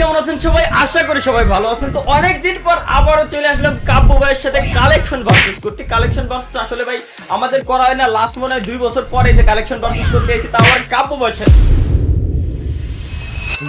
কেমন আছেন সবাই? আশা করি সবাই ভালো আছেন। তো অনেকদিন পর আবারও চলে আসলাম কাব্য ভাইয়ের সাথে কালেকশন ভার্সেস করতে। কালেকশন ভার্সেস আসলে ভাই আমাদের করা হয় না, লাস্ট মনে হয় 2 বছর পরে যে কালেকশন ভার্সেস করতে এসেছি, তাও আবার কাব্য ভাইয়ের সাথে।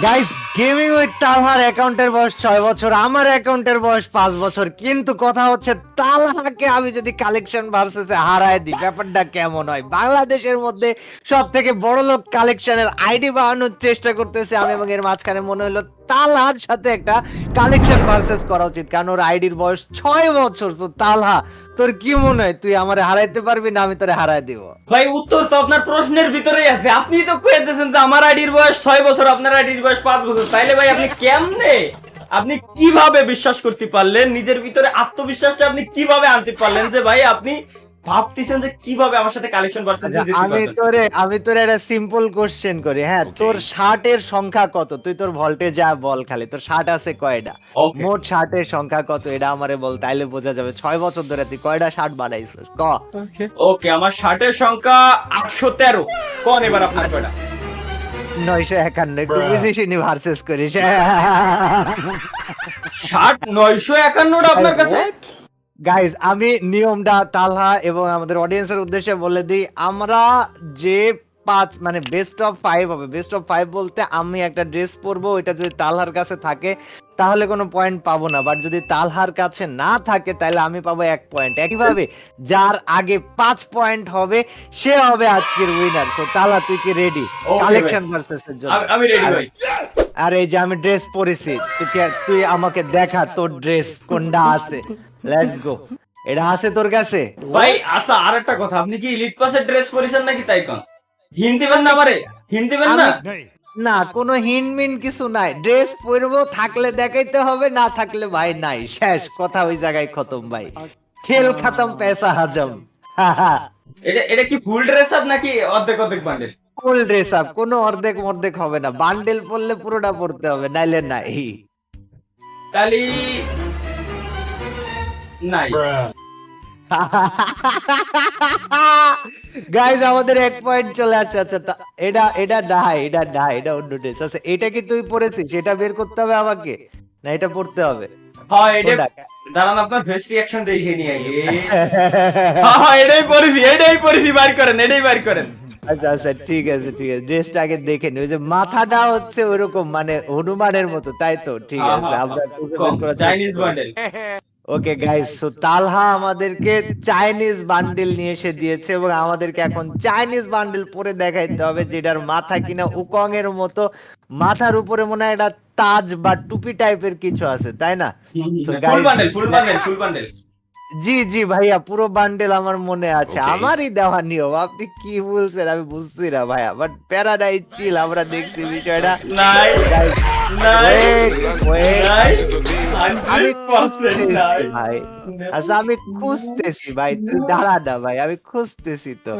গাইস, গেমিং উইথ তালহার অ্যাকাউন্টের বয়স 6 বছর, আমার অ্যাকাউন্টের বয়স 5 বছর, কিন্তু কথা হচ্ছে তালহাকে আমি যদি কালেকশন ভার্সেসে হারায় দিই ব্যাপারটা কেমন হয়। বাংলাদেশের মধ্যে সব থেকে বড় লোক কালেকশনের আইডি বানানোর চেষ্টা করতেছে আমি, এবং এর মাঝখানে মনে হলো তালহার সাথে একটা কালেকশন ভার্সেস করা উচিত, কারণ ওর আইডির বয়স 6 বছর। তো তালহা, তোর কি মনে হয়, তুই আমারে হারাইতে পারবি না আমি তোরে হারাই দিব? ভাই উত্তর তো আপনার প্রশ্নের ভিতরেই আছে। আপনি তো কয়ে দিয়েছেন যে আমার আইডির বয়স 6 বছর, আপনার আইডির বয়স 5 বছর। তাইলে ভাই আপনি কেমনে, আপনি কিভাবে বিশ্বাস করতে পারলেন, নিজের ভিতরে আত্মবিশ্বাসটা আপনি কিভাবে আনতে পারলেন যে ভাই আপনি ভাবতেছেন যে কিভাবে আমার সাথে কালেকশন ভার্সেস জিততে আমি তোরে একটা সিম্পল কোশ্চেন করি, হ্যাঁ? তোর শার্টের সংখ্যা কত? তুই তোর ভল্টে যা বল, খালি তোর শার্ট আছে কয়টা? মোট শার্টের সংখ্যা কত এটা আমারে বল, তাইলে বোঝা যাবে 6 বছর ধরে তুই কয়টা শার্ট বানাইছিস। ক। ওকে, আমার শার্টের সংখ্যা 813। কোন এবার আপনার কয়টা? 951। একটু বুঝিসনি ভার্সেস করিস। শার্ট 951টা আপনার কাছে? গাইজ, আমি নিয়মটা তালহা এবং আমাদের অডিয়েন্সের উদ্দেশ্যে বলে দিই। আমরা যে 5 মানে বেস্ট অফ 5 হবে। বেস্ট অফ 5 বলতে আমি একটা ড্রেস পরবো, ওইটা যদি তালহার কাছে থাকে তাহলে কোনো পয়েন্ট পাবো না, বাট যদি তালহার কাছে না থাকে তাহলে আমি পাবো 1 পয়েন্ট। একইভাবে যার আগে 5 পয়েন্ট হবে সে হবে আজকের উইনার। সো তালহা, তুই কি রেডি কালেকশন ভার্সেসের জন্য? আমি রেডি ভাই। আর এই যে আমি ড্রেস পরেছি, তুই আমাকে দেখা তোর ড্রেস কোনটা আছে। Let's go. এটা আছে তোর কাছে? ভাই আচ্ছা, আরেকটা কথা, আপনি কি ইলিট পাসের ড্রেস পরেছেন নাকি? তাই কোন হিন্দি দিবেন না আমারে? হিন্দি দিবেন না? না, কোনো হিনমিন কিছু নাই। ড্রেস পরবো, থাকলে দেখাইতে হবে, না থাকলে ভাই নাই, শেষ কথা, ওই জায়গায় খতম ভাই। খেল খতম, পয়সা হাজম। এটা কি ফুল ড্রেস আপ নাকি অর্ধেক অর্ধেক বান্ডেল? ফুল ড্রেস আপ, কোনো অর্ধেক মর্ধেক হবে না। বান্ডেল পরলে পুরোটা পড়তে হবে, নাইলে নাই। তালি নাই। গাইজ, আমাদের 1 পয়েন্ট চলে আসছে। আচ্ছা, এটা অন্য ড্রেস। আচ্ছা, এটা কি তুই পরেছিস? এটা বের করতে হবে আমাকে, না এটা পড়তে হবে? হ্যাঁ, এটা কোনটা? দাঁড়ান, আপনার ফেস রিঅ্যাকশন দেখে নিয়ে আগে। হ্যাঁ, এটাই পরেছি, বার করেন, এটাই বার করেন। আচ্ছা আচ্ছা, ঠিক আছে ঠিক আছে, ড্রেসটা আগে দেখে নি। ওই যে মাথাটা হচ্ছে ওইরকম, মানে হনুমানের মতো, তাই তো? ঠিক আছে, আমরা Chinese bundle. Okay guys, so Talha আমাদেরকে চাইনিজ বান্ডেল নিয়ে এসে দিয়েছে, এবং আমাদেরকে এখন চাইনিজ বান্ডেল পরে দেখাইতে হবে যেটার মাথা কিনা উকং এর মতো। মাথার উপরে মনে হয় একটা তাজ বা টুপি টাইপের কিছু আছে, তাই না? তো ফুল guys, বান্ডেল, ফুল বান্ডেল, ফুল বান্ডেল। জি জি ভাইয়া, পুরো বান্ডেল আমার মনে আছে। Okay. আমারই দেওয়া নিয়ম। আপনি কি বলছেন আমি বুঝছি না ভাইয়া, বাট প্যারাডাইজ চিল, আমরা দেখছি বিষয়টা। নাই Guys, নাই wait, নাই, আমি 100% নাই। খুঁজতেছি ভাই। আচ্ছা, আমি খুঁজতেছি ভাই, তুই দাঁড়া না ভাই, আমি খুঁজতেছি তো।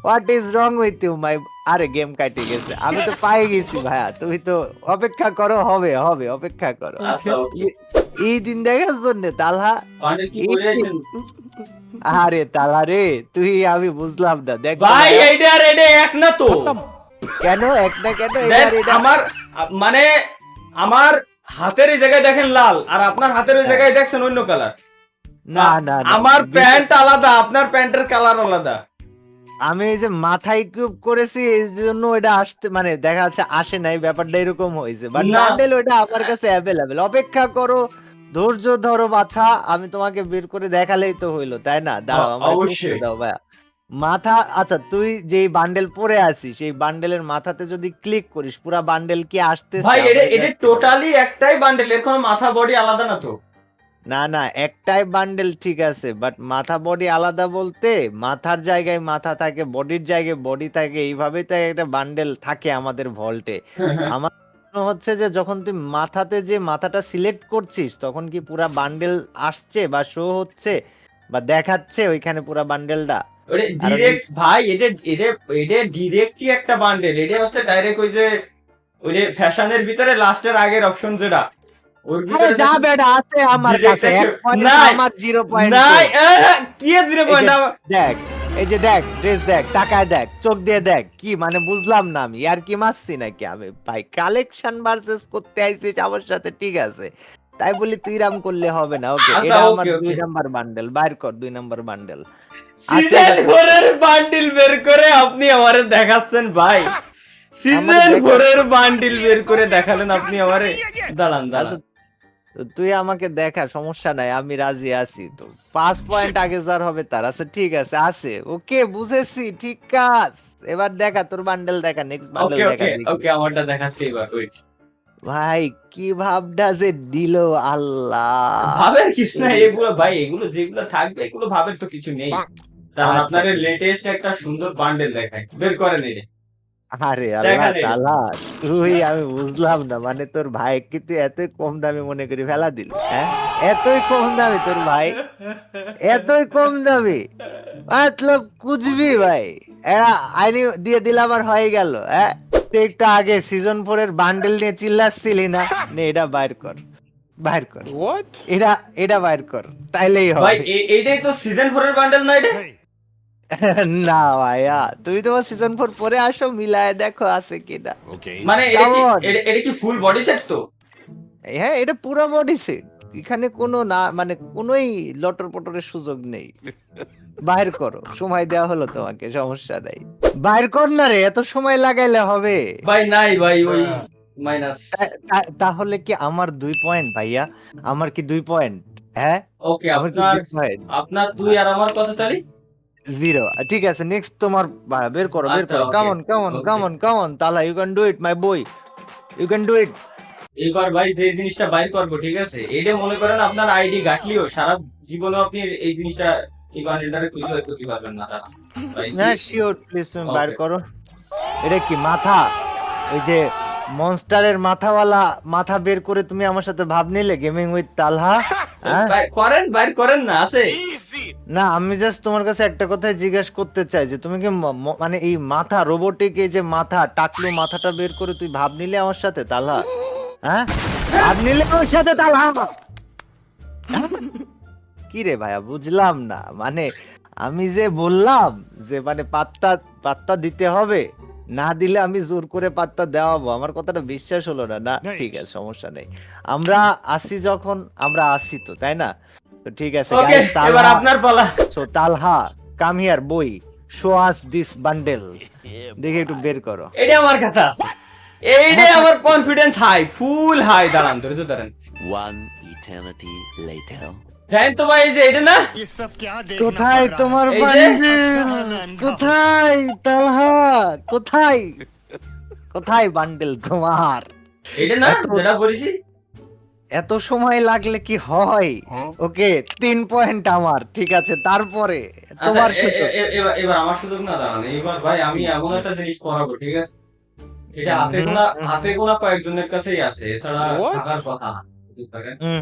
What is wrong with you my? আরে গেম কাটে গেছে, আমি তো পাই গেছি ভাইয়া। তুমি তো অপেক্ষা করো, হবে হবে, অপেক্ষা করো। আচ্ছা, ওকে। এই দিন দেখার জন্য তালহা। বান্ডেল কি এই পরে আছেন? আরে তালা রে, তুই, আমি বুঝলাম না। দেখ তো ভাই ভাইয়া, এইটা আর এটা এক না তো। কেন একটা, কেন দেখ, এটা? আমার মানে আমার হাতের এই জায়গায় দেখেন লাল, আর আপনার হাতের ওই জায়গায় দেখছেন অন্য কালার। না না না, আমার প্যান্ট আলাদা, আপনার প্যান্টের কালার আলাদা। আমি এই যে মাথায় কিউব করেছি এই জন্য এটা আসতে, মানে দেখা যাচ্ছে আসে নাই, ব্যাপারটা এরকম হয়েছে। বাট না। বান্ডেল ওটা আমার কাছে অ্যাভেলেবেল। অপেক্ষা করো, ধৈর্য ধরো বাছা, আমি তোমাকে বের করে দেখালেই তো হইলো, তাই না? দাঁড়াও, আমার খুঁজতে অবশ্যই। দাও ভাইয়া। মাথা, আচ্ছা, তুই যেই বান্ডেল পরে আছিস সেই বান্ডেলের মাথাতে যদি ক্লিক করিস পুরা বান্ডেল কি আসতেছে? ভাই এটা আমরা এটা দেখ- টোটালি একটাই বান্ডেল, এর কোনো মাথা বডি আলাদা না তো? না না, একটাই বান্ডেল, ঠিক আছে, বাট মাথা বডি আলাদা বলতে মাথার জায়গায় মাথা থাকে, বডির জায়গায় বডি থাকে, এইভাবেই তো একটা বান্ডেল থাকে আমাদের ভল্টে। আমার মনে হচ্ছে যে যখন তুই মাথাতে যে মাথাটা সিলেক্ট করছিস তখন কি পুরা বান্ডেল আসছে বা শো হচ্ছে বা দেখাচ্ছে ওইখানে পুরা বান্ডেলটা? ওরে আর ডিরেক্ট ভাই, এটা এটা এটা ডিরেক্টই একটা বান্ডেল। এটা হচ্ছে ডাইরেক্ট ওই যে ফ্যাশনের ভিতরে লাস্টের আগের অপশন যেটা, ওর আরে ভিতরে যা বেটা, আছে আমার Direct কাছে action- 1 পয়েন্ট, নাই, আমার 0 পয়েন্ট। নাই কি 0 পয়েন্ট? দেখ, এই যে দেখ ড্রেস দেখ, তাকায় দেখ, চোখ দিয়ে দেখ, কি মানে বুঝলাম না আমি আর কি মারছি নাকি আমি ভাই? কালেকশন ভার্সেস করতে আইছিস আমার সাথে, ঠিক আছে, তাই বলি তুই রাম করলে হবে না। ওকে, আচ্ছা এটা আমার ওকে 2 ওকে, নাম্বার বান্ডেল, বাইর কর 2 নাম্বার বান্ডেল। আছে সিজন এটা তোর? 4 এর বান্ডিল বের করে আপনি আমারে দেখাচ্ছেন ভাই, আমারে সিজন দেখা 4 এর বান্ডিল বের করে দেখালেন আপনি আমারে। দাঁড়ান দাঁড়ান, আচ্ছা, তুই আমাকে দেখা, সমস্যা নাই, আমি রাজি আছি। তো 5 পয়েন্ট আগে যার হবে তার। আচ্ছা ঠিক আছে, আছে, ওকে বুঝেছি, ঠিক কাজ। এবার দেখা তোর বান্ডেল, দেখা নেক্সট বান্ডেল ওকে দেখা ওকে দেখি। ওকে, আমারটা দেখাচ্ছি এবার, ওয়েট। ভাই কি ভাবটা যে দিল আল্লাহ। ভাবের কিছু না এই এগুলো ভাই, এগুলো যেগুলো থাকবে এগুলো ভাবের তো কিছু নেই। কারণ আচ্ছা আপনার ঠিক। লেটেস্ট একটা সুন্দর বান্ডেল দেখায়, বের করেন এটা, আরে আল্লাহ দেখান এটা। তাআলা, তুই আমি বুঝলাম না, মানে তোর ভাই কি তুই এতই কম দামে মনে করি ফেলা দিল? হ্যাঁ, এতই কম দামে তোর ভাই, এতই কম দামে, মতলব কুচবি ভাই। এরা আইনি দিয়ে দিলাম আর হয়ে গেল। হ্যাঁ, তুই একটু আগে সিজন 4 এর বান্ডেল নিয়ে চিল্লাচ্ছিলি না? নে এটা বাইর কর, বাইর কর, এটা এটা বাইর কর, তাইলেই ভাই হবে। এইটাই তো সিজন 4 এর বান্ডেল না এটা? না ভাইয়া, তুমি তোমার সিজন 4 পরে আসো, মিলায় দেখো আছে কিনা। মানে এটা কি, কেমন? এটা কি ফুল বডি সেট তো? হ্যাঁ, এটা পুরো বডি সেট, এখানে কোনো না মানে কোনোই লটর পটরের সুযোগ নেই। বাইর করো, সময় দেওয়া হলো তোমাকে, সমস্যা নাই। বাইর কর না রে, এত সময় লাগাইলে হবে? ভাই নাই ভাই, ওই মাইনাস। তাহলে কি আমার 2 পয়েন্ট ভাইয়া? আমার কি 2 পয়েন্ট? হ্যাঁ, ওকে, আমার কি আপনার 2 পয়েন্ট? আপনার 2 আর আমার কত তালি? 0। ঠিক আছে, নেক্সট তোমার বের করো, বের আচ্ছা করো, okay come on come on okay, come on come on তালা, you can do it my boy, you can do it. এবার ভাই যে জিনিসটা বাইর করবো, ঠিক আছে, এইটা মনে করেন আপনার আইডি ঘাটলিও সারা জীবনে আপনি এই জিনিসটা, এই বান্ডেলটারে খুঁজে বের করতে পারবেন না তারা। ভাই না শিওর, প্লিজ তুমি বাইর ওকে। করো। এটা কি মাথা? ওই যে মনস্টারের মাথাওয়ালা মাথা বের করে তুমি আমার সাথে ভাব নিলে গেমিং উইথ তালহা? হ্যাঁ, করেন, বাইর করেন না, আছে। না আমি জাস্ট তোমার কাছে একটা কথাই জিজ্ঞেস করতে চাই যে তুমি কি মানে এই মাথা রোবোটিক, এই যে মাথা টাকলু মাথাটা বের করে তুই ভাব নিলে আমার সাথে তালহা? হ্যাঁ, ভাব নিলে আমার সাথে তালহা? কি রে ভাইয়া, বুঝলাম না, মানে আমি যে বললাম যে মানে পাত্তা পাত্তা দিতে হবে, না দিলে আমি জোর করে পাত্তা দেওয়াবো, আমার কথাটা বিশ্বাস হলো না। না ঠিক আছে, সমস্যা নেই, আমরা আসি যখন, আমরা আসি তো, তাই না? তো ঠিক আছে ওকে, গাইস, এবার তালহা, আপনার পালা। সো তালহা কাম হিয়ার বই, শো আস দিস বান্ডেল, দেখে একটু বের করো। এটা আমার কথা আছে, এইটাই আমার কনফিডেন্স হাই, ফুল হাই। দাঁড়ান, ধরে তো দাঁড়ান। One eternity later. জানেন তো ভাই, এই যে এটা না, ये सब क्या देखना কোথায় पड़ रहा তোমার এই যে- বান্ডেল? কোথায় তালহা? কোথায়, কোথায় বান্ডেল তোমার? এটা না এত- যেটা বলেছি। এত সময় লাগলে কি হয়? ওকে, 3 পয়েন্ট আমার, ঠিক আছে, তারপরে আচ্ছা, তোমার সুযোগ। এবার এবার আমার সুযোগ না, দাঁড়ান, এবার ভাই আমি এমন একটা জিনিস করাবো, ঠিক আছে, এটা হাতে গোনা কয়েকজনের কাছেই আছে, এছাড়া থাকার কথা না, বুঝতে পারেন? হুম,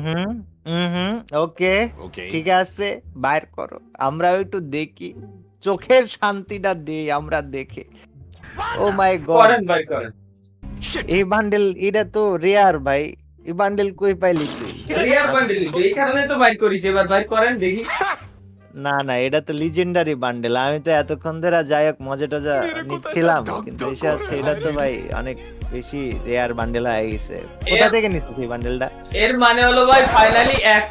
হুম, ওকে, Okay. ঠিক আছে, বাইর করো, আমরা একটু দেখি, চোখের শান্তিটা দেই আমরা দেখে। ও মাই গড, করেন ভাই, করেন। এই বান্ডেল এটা তো রেয়ার ভাই, এই বান্ডেল কই পাইলি তুই? রিয়ার বান্ডেল এই কারণে তো বাইর করিস, এবার বাইর করেন দেখি। না না, এটা তো লিজেন্ডারি বান্ডেল, আমি তো এতক্ষণ ধরে যাই হোক মজা টজা নিচ্ছিলাম, কিন্তু এসে হচ্ছে এটা তো ভাই অনেক বেশি রেয়ার বান্ডেল হয়ে গেছে। কোথা থেকে নিচ্ছিস এই বান্ডেলটা? এর মানে হলো ভাই ফাইনালি এক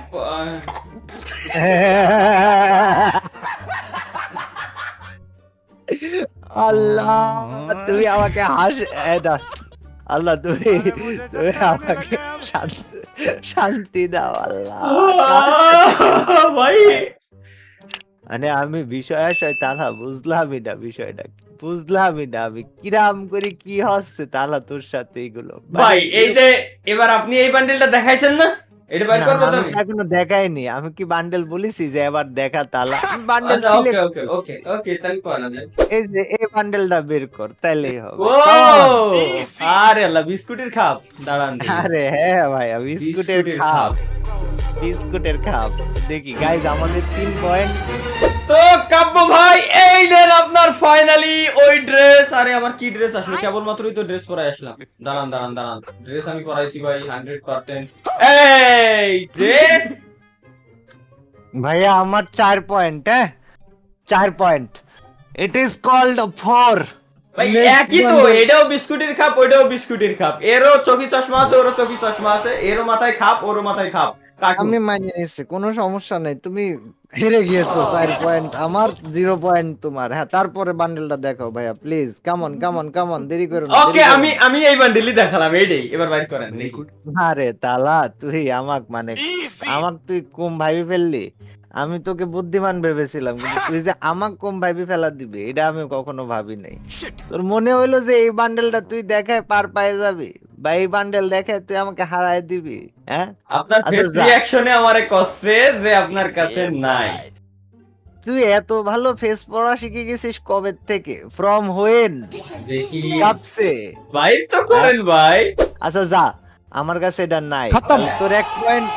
আল্লাহ, তুমি আমাকে আল্লাহ, তুমি তুমি আমাকে শান্তি দাও আল্লাহ। ভাই মানে আমি বিষয় আশয় তালা বুঝলামই না, বিষয়টা বুঝলামই না, আমি কিরাম করে কি হচ্ছে তালা তোর সাথে এগুলো ভাই, এই যে এবার আপনি এই বান্ডেলটা দেখাইছেন না, এটা বাইর না, করবো তো আমি আমি। তো এখনো দেখাইনি, আমি কি বান্ডেল বলেছি যে এবার দেখা তালা? বান্ডেল আচ্ছা ওকে সিলেক্ট, ওকে ওকে ওকে, তাহলে করা যায়। এই যে এই বান্ডেলটা বের কর, তাইলেই হবে। ও Come on. আরে আল্লাহ, বিস্কুটের খাপ, দাঁড়ান দেখি। আরে হ্যাঁ ভাইয়া, বিস্কুটের বিস্কুটের খাপ, বিস্কুটের খাপ। দেখি গাইজ, আমাদের 3 পয়েন্ট। তো কাব্য ভাই, এই নেন আপনার ফাইনালি ওই ড্রেস। আরে আমার কি ড্রেস আসলো, কেবলমাত্রই তো ড্রেস পরে আসলাম। দাঁড়ান দাঁড়ান দাঁড়ান, ড্রেস আমি পরাইছি ভাই 100%। এই যে ভাইয়া আমার 4 পয়েন্ট, হ্যাঁ 4 point. It is called for ভাই একই তো, এটাও বিস্কুটের খাপ ওইটাও বিস্কুটের খাপ, এরও চোখি চশমা আছে ওরও চোখি চশমা আছে, এরও মাথায় খাপ ওরও মাথায় খাপ। কাটুন। আমি মানিয়ে নিচ্ছি, কোনো সমস্যা নাই। তুমি হেরে গিয়েছো 4 পয়েন্ট, আমার 0 পয়েন্ট তোমার। হ্যাঁ, তারপরে বান্ডেলটা দেখাও ভাইয়া প্লিজ। কামন কামন কামন, দেরি করো না, ওকে, আমি এই বান্ডিলই দেখালাম, এইটাই এবার বাইর করেন দেখি। আরে তালা, তুই আমাক মানে আমাক তুই কম ভাবি ফেললি। আমি তোকে বুদ্ধিমান ভেবেছিলাম, কিন্তু তুই যে আমাক কম ভাবি ফেলা দিবি এটা আমি কখনো ভাবি নাই। তোর মনে হইলো যে এই বান্ডেলটা তুই দেখায় পার পায়ে যাবি, বা এই বান্ডেল দেখে তুই আমাকে হারায় দিবি? হ্যাঁ, আপনার আচ্ছা, ফেস যা। রিঅ্যাকশনে আমারে কষ্টে যে আপনার কাছে নাই। তুই এত ভালো ফেস পড়া শিখে গেছিস কবে থেকে? From when? দেখি কাপসে? ভাই তো করেন ভাই। আচ্ছা যা, আমার কাছে এটা নাই। তাহলে তোর 1 পয়েন্ট।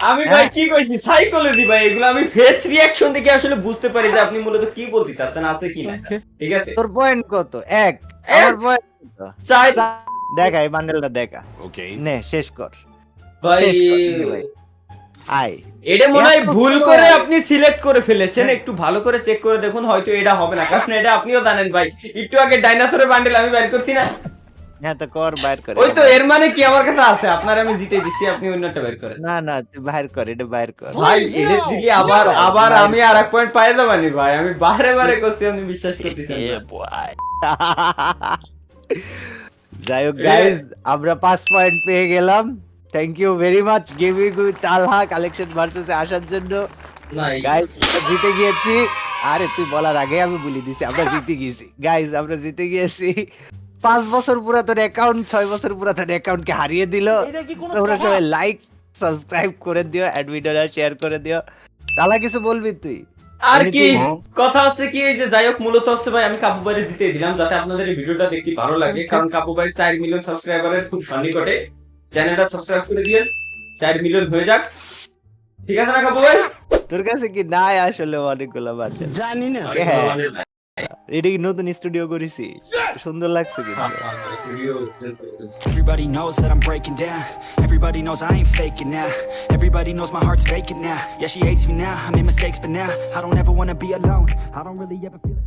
আমি ভাই কি কইছি, সাইকোলজি ভাই, এগুলো আমি ফেস রিঅ্যাকশন দেখে আসলে বুঝতে পারি যে আপনি মূলত কি বলতে চাচ্ছেন, আছে কি না। ঠিক আছে, তোর পয়েন্ট কত? 1। আমার পয়েন্ট কত? চাই দেখা, এই বান্ডেলটা দেখা। Okay. নে শেষ কর, ভাই। শেষ কর নে ভাই। আয়। এটা মনে হয় এত ভুল বড় করে আর- আপনি সিলেক্ট করে ফেলেছেন, একটু ভালো করে চেক করে দেখুন, হয়তো এটা হবে না, কারণ এটা আপনিও জানেন ভাই, একটু আগে ডাইনোসরের বান্ডেল আমি বের করছি না। হ্যাঁ তো কর, বাইর কর। ওই তো, এর মানে কি আমার কাছে আছে, আপনার আমি জিতে দিচ্ছি, আপনি অন্যটা বের করেন। না না, তুই বাইর কর, এটা বাইর কর। ভাই এটা দিলি আবার আমি আর এক পয়েন্ট পাই যাবানি ভাই, আমি বারে বারে করছি, আপনি বিশ্বাস করতেছেন না। Yeah, boy. যাই হোক গাইস, আমরা 5 পয়েন্ট পেয়ে গেলাম। Thank you very much gaming with Talha collection ভার্সেসে আসার জন্য। গাইস জিতে গিয়েছি। আরে তুই বলার আগে আমি বলে দিছি আমরা জিতে গেছি। গাইস আমরা জিতে গিয়েছি। 5 বছর পুরাতন অ্যাকাউন্ট 6 বছর পুরাতন অ্যাকাউন্টকে হারিয়ে দিল। তোমরা সবাই লাইক সাবস্ক্রাইব করে দিও, অ্যাড ভিডিওটা শেয়ার করে দিও। তাহলে কিছু বলবি তুই? আর কি Anything? কথা হচ্ছে কি, এই যে যাই হোক, মূলত হচ্ছে ভাই আমি কাপু ভাইয়ের জিতে দিলাম, যাতে আপনাদের এই ভিডিওটা দেখতে ভালো লাগে, কারণ কাপু ভাই 4 মিলিয়ন সাবস্ক্রাইবারের খুব সন্নিকটে। চ্যানেলটা সাবস্ক্রাইব করে দিয়ে 4 মিলিয়ন হয়ে যাক, ঠিক আছে না কাপু ভাই? তোর কাছে কি নাই আসলে অনেকগুলো বান্ডেল? জানি না। হ্যাঁ, এটা কি নতুন স্টুডিও করেছি? সুন্দর লাগছে কিন্তু। Everybody knows that I'm breaking down. Everybody knows I ain't faking now. Everybody knows my heart's vacant now. Yeah, she hates me now. I made mistakes, but now I don't ever wanna be alone. I don't really ever feel